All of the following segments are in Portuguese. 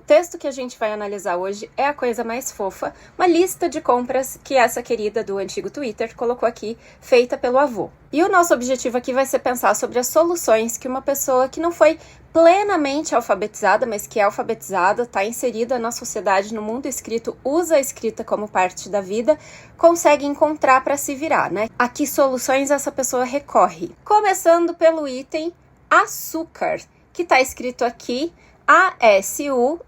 texto que a gente vai analisar hoje é a coisa mais fofa, uma lista de compras que essa querida do antigo Twitter colocou aqui, feita pelo avô. E o nosso objetivo aqui vai ser pensar sobre as soluções que uma pessoa que não foi plenamente alfabetizada, mas que é alfabetizada, está inserida na sociedade, no mundo escrito, usa a escrita como parte da vida, consegue encontrar para se virar, né? A que soluções essa pessoa recorre? Começando pelo item açúcar, que está escrito aqui A-S-U-C-R-A.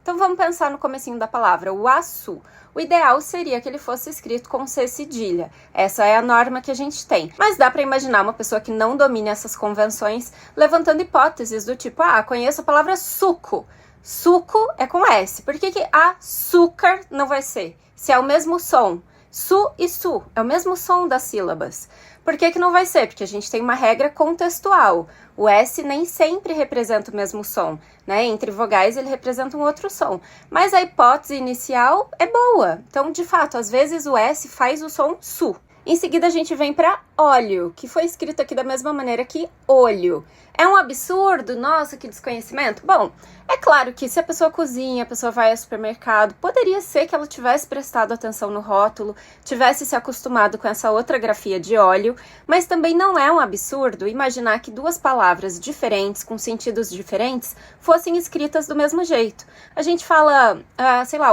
Então vamos pensar no comecinho da palavra, o açu. O ideal seria que ele fosse escrito com C cedilha. Essa é a norma que a gente tem. Mas dá para imaginar uma pessoa que não domine essas convenções levantando hipóteses do tipo, conheço a palavra suco. Suco é com S. Por que açúcar não vai ser? Se é o mesmo som. Su e su, é o mesmo som das sílabas. Por que não vai ser? Porque a gente tem uma regra contextual. O S nem sempre representa o mesmo som, né? Entre vogais ele representa um outro som. Mas a hipótese inicial é boa. Então, de fato, às vezes o S faz o som su. Em seguida a gente vem para óleo, que foi escrito aqui da mesma maneira que olho. É um absurdo? Nossa, que desconhecimento. Bom, é claro que se a pessoa cozinha, a pessoa vai ao supermercado, poderia ser que ela tivesse prestado atenção no rótulo, tivesse se acostumado com essa outra grafia de óleo, mas também não é um absurdo imaginar que duas palavras diferentes, com sentidos diferentes, fossem escritas do mesmo jeito. A gente fala,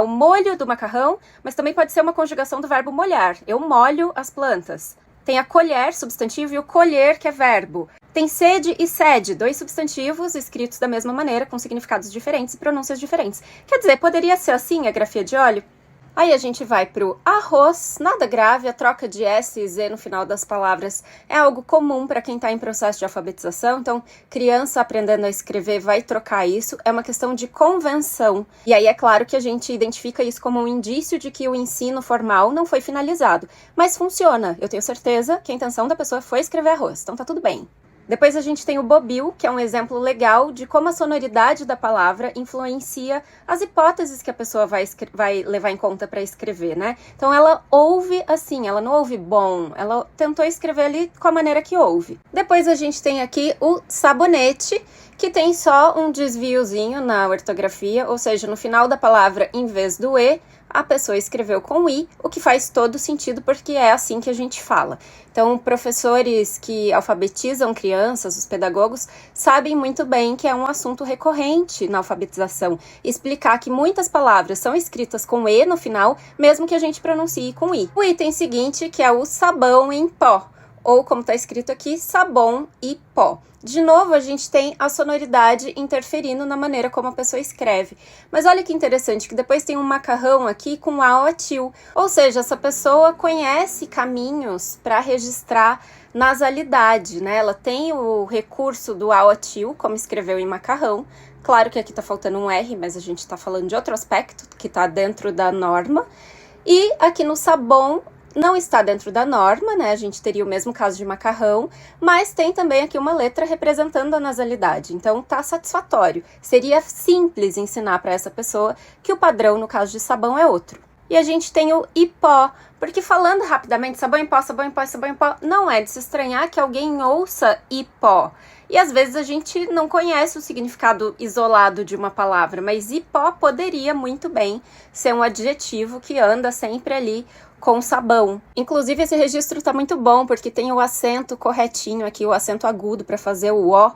o molho do macarrão, mas também pode ser uma conjugação do verbo molhar. Eu molho as plantas. Tem a colher, substantivo, e o colher, que é verbo. Tem sede e sede, dois substantivos escritos da mesma maneira, com significados diferentes e pronúncias diferentes. Quer dizer, poderia ser assim a grafia de óleo? Aí a gente vai pro arroz, nada grave, a troca de S e Z no final das palavras é algo comum para quem está em processo de alfabetização, então criança aprendendo a escrever vai trocar isso, é uma questão de convenção. E aí é claro que a gente identifica isso como um indício de que o ensino formal não foi finalizado, mas funciona, eu tenho certeza que a intenção da pessoa foi escrever arroz, então tá tudo bem. Depois a gente tem o bobil, que é um exemplo legal de como a sonoridade da palavra influencia as hipóteses que a pessoa vai levar em conta para escrever, né? Então ela ouve assim, ela não ouve bom, ela tentou escrever ali com a maneira que ouve. Depois a gente tem aqui o sabonete, que tem só um desviozinho na ortografia, ou seja, no final da palavra, em vez do E, a pessoa escreveu com I, o que faz todo sentido porque é assim que a gente fala. Então, professores que alfabetizam crianças, os pedagogos, sabem muito bem que é um assunto recorrente na alfabetização. Explicar que muitas palavras são escritas com E no final, mesmo que a gente pronuncie com I. O item seguinte, que é o sabão em pó, ou como está escrito aqui, sabão e pó. De novo, a gente tem a sonoridade interferindo na maneira como a pessoa escreve. Mas olha que interessante, que depois tem um macarrão aqui com aotil. Ou seja, essa pessoa conhece caminhos para registrar nasalidade, né? Ela tem o recurso do aotil, como escreveu em macarrão. Claro que aqui está faltando um R, mas a gente está falando de outro aspecto, que está dentro da norma. E aqui no sabão, não está dentro da norma, né? A gente teria o mesmo caso de macarrão, mas tem também aqui uma letra representando a nasalidade, então tá satisfatório. Seria simples ensinar para essa pessoa que o padrão, no caso de sabão, é outro. E a gente tem o ipó, porque falando rapidamente, sabão em pó, sabão em pó, sabão em pó, não é de se estranhar que alguém ouça ipó. E às vezes a gente não conhece o significado isolado de uma palavra, mas ipó poderia muito bem ser um adjetivo que anda sempre ali com sabão. Inclusive esse registro tá muito bom, porque tem o acento corretinho aqui, o acento agudo para fazer o ó.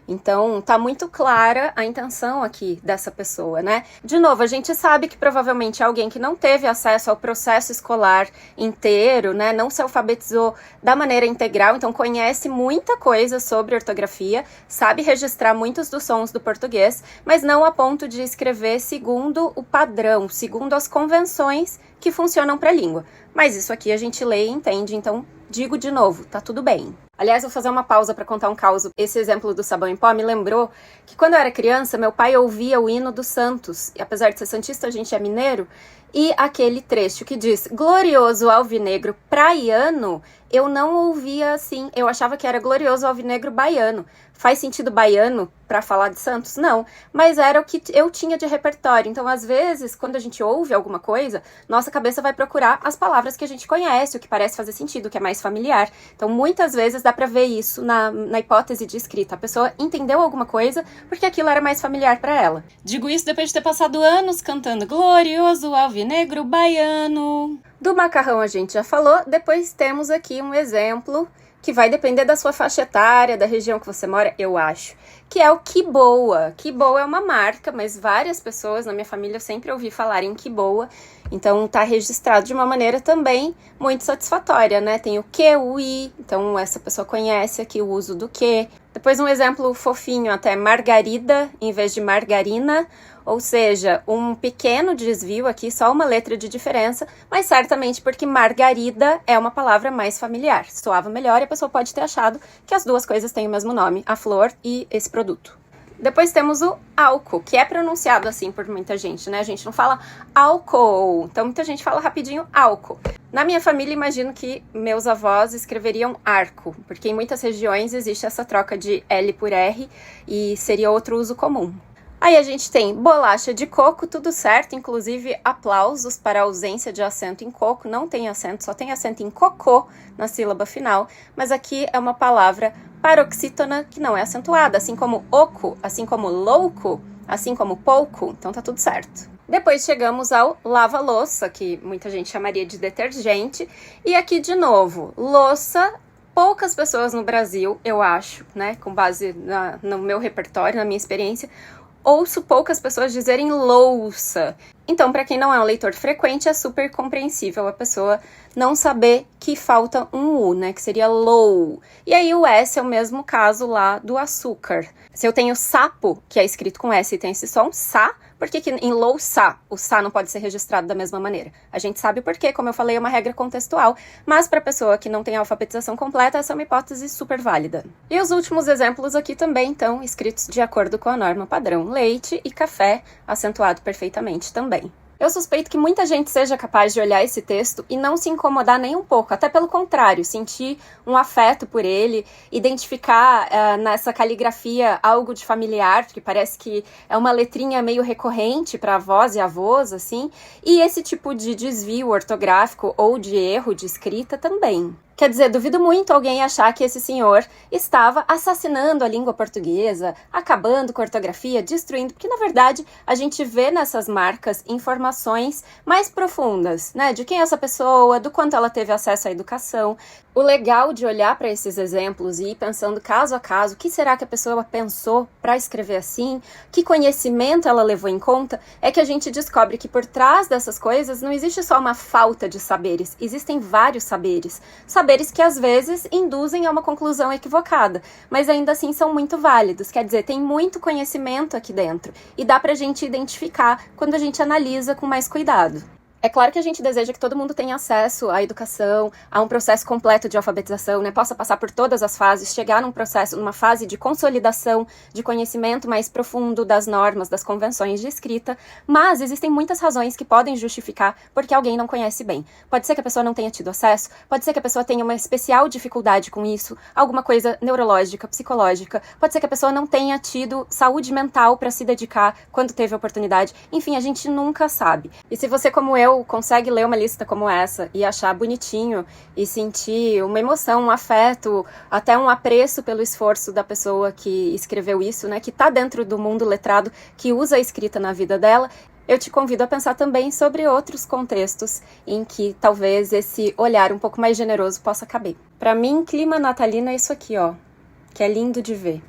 Então, tá muito clara a intenção aqui dessa pessoa, né? De novo, a gente sabe que provavelmente é alguém que não teve acesso ao processo escolar inteiro, né? Não se alfabetizou da maneira integral, então conhece muita coisa sobre ortografia, sabe registrar muitos dos sons do português, mas não a ponto de escrever segundo o padrão, segundo as convenções que funcionam para a língua. Mas isso aqui a gente lê e entende, então digo de novo, tá tudo bem. Aliás, vou fazer uma pausa para contar um caos. Esse exemplo do sabão em pó me lembrou que quando eu era criança, meu pai ouvia o hino do Santos. E apesar de ser santista, a gente é mineiro. E aquele trecho que diz, glorioso alvinegro praiano, eu não ouvia assim. Eu achava que era glorioso alvinegro baiano. Faz sentido baiano para falar de Santos? Não. Mas era o que eu tinha de repertório. Então, às vezes, quando a gente ouve alguma coisa, nossa cabeça vai procurar as palavras que a gente conhece, o que parece fazer sentido, o que é mais familiar. Então, muitas vezes dá pra ver isso na hipótese de escrita. A pessoa entendeu alguma coisa porque aquilo era mais familiar pra ela. Digo isso depois de ter passado anos cantando Glorioso Alvinegro Baiano. Do macarrão a gente já falou, depois temos aqui um exemplo que vai depender da sua faixa etária, da região que você mora, eu acho, que é o Que Boa. Que Boa é uma marca, mas várias pessoas na minha família eu sempre ouvi falar em Que Boa, então tá registrado de uma maneira também muito satisfatória, né? Tem o que, o i, então essa pessoa conhece aqui o uso do que. Depois um exemplo fofinho até, margarida em vez de margarina, ou seja, um pequeno desvio aqui, só uma letra de diferença, mas certamente porque margarida é uma palavra mais familiar, soava melhor e a pessoa pode ter achado que as duas coisas têm o mesmo nome, a flor e esse produto. Depois temos o álcool, que é pronunciado assim por muita gente, né? A gente não fala álcool, então muita gente fala rapidinho álcool. Na minha família, imagino que meus avós escreveriam arco, porque em muitas regiões existe essa troca de L por R e seria outro uso comum. Aí a gente tem bolacha de coco, tudo certo, inclusive aplausos para a ausência de acento em coco, não tem acento, só tem acento em cocô na sílaba final, mas aqui é uma palavra paroxítona que não é acentuada, assim como oco, assim como louco, assim como pouco, então tá tudo certo. Depois chegamos ao lava-louça, que muita gente chamaria de detergente, e aqui de novo, louça. Poucas pessoas no Brasil, eu acho, né, com base no meu repertório, na minha experiência, ouço poucas pessoas dizerem louça. Então, para quem não é um leitor frequente, é super compreensível a pessoa não saber que falta um U, né? Que seria low. E aí o S é o mesmo caso lá do açúcar. Se eu tenho sapo, que é escrito com S e tem esse som, sa, por que em louça o sa não pode ser registrado da mesma maneira? A gente sabe por quê, como eu falei, é uma regra contextual, mas para pessoa que não tem a alfabetização completa, essa é uma hipótese super válida. E os últimos exemplos aqui também estão escritos de acordo com a norma padrão. Leite e café, acentuado perfeitamente também. Eu suspeito que muita gente seja capaz de olhar esse texto e não se incomodar nem um pouco, até pelo contrário, sentir um afeto por ele, identificar nessa caligrafia algo de familiar, que parece que é uma letrinha meio recorrente para avós e avós, assim, e esse tipo de desvio ortográfico ou de erro de escrita também. Quer dizer, duvido muito alguém achar que esse senhor estava assassinando a língua portuguesa, acabando com a ortografia, destruindo, porque na verdade a gente vê nessas marcas informações mais profundas, né? De quem é essa pessoa, do quanto ela teve acesso à educação. O legal de olhar para esses exemplos e ir pensando caso a caso, o que será que a pessoa pensou para escrever assim, que conhecimento ela levou em conta, é que a gente descobre que por trás dessas coisas não existe só uma falta de saberes, existem vários saberes. Saberes que às vezes induzem a uma conclusão equivocada, mas ainda assim são muito válidos, quer dizer, tem muito conhecimento aqui dentro e dá pra gente identificar quando a gente analisa com mais cuidado. É claro que a gente deseja que todo mundo tenha acesso à educação, a um processo completo de alfabetização, né? Possa passar por todas as fases, chegar numa fase de consolidação, de conhecimento mais profundo das normas, das convenções de escrita, mas existem muitas razões que podem justificar porque alguém não conhece bem. Pode ser que a pessoa não tenha tido acesso, pode ser que a pessoa tenha uma especial dificuldade com isso, alguma coisa neurológica, psicológica, pode ser que a pessoa não tenha tido saúde mental para se dedicar quando teve a oportunidade, enfim, a gente nunca sabe. E se você, como eu, consegue ler uma lista como essa e achar bonitinho e sentir uma emoção, um afeto, até um apreço pelo esforço da pessoa que escreveu isso, né, que tá dentro do mundo letrado, que usa a escrita na vida dela, eu te convido a pensar também sobre outros contextos em que talvez esse olhar um pouco mais generoso possa caber. Para mim, clima natalino é isso aqui, ó, que é lindo de ver.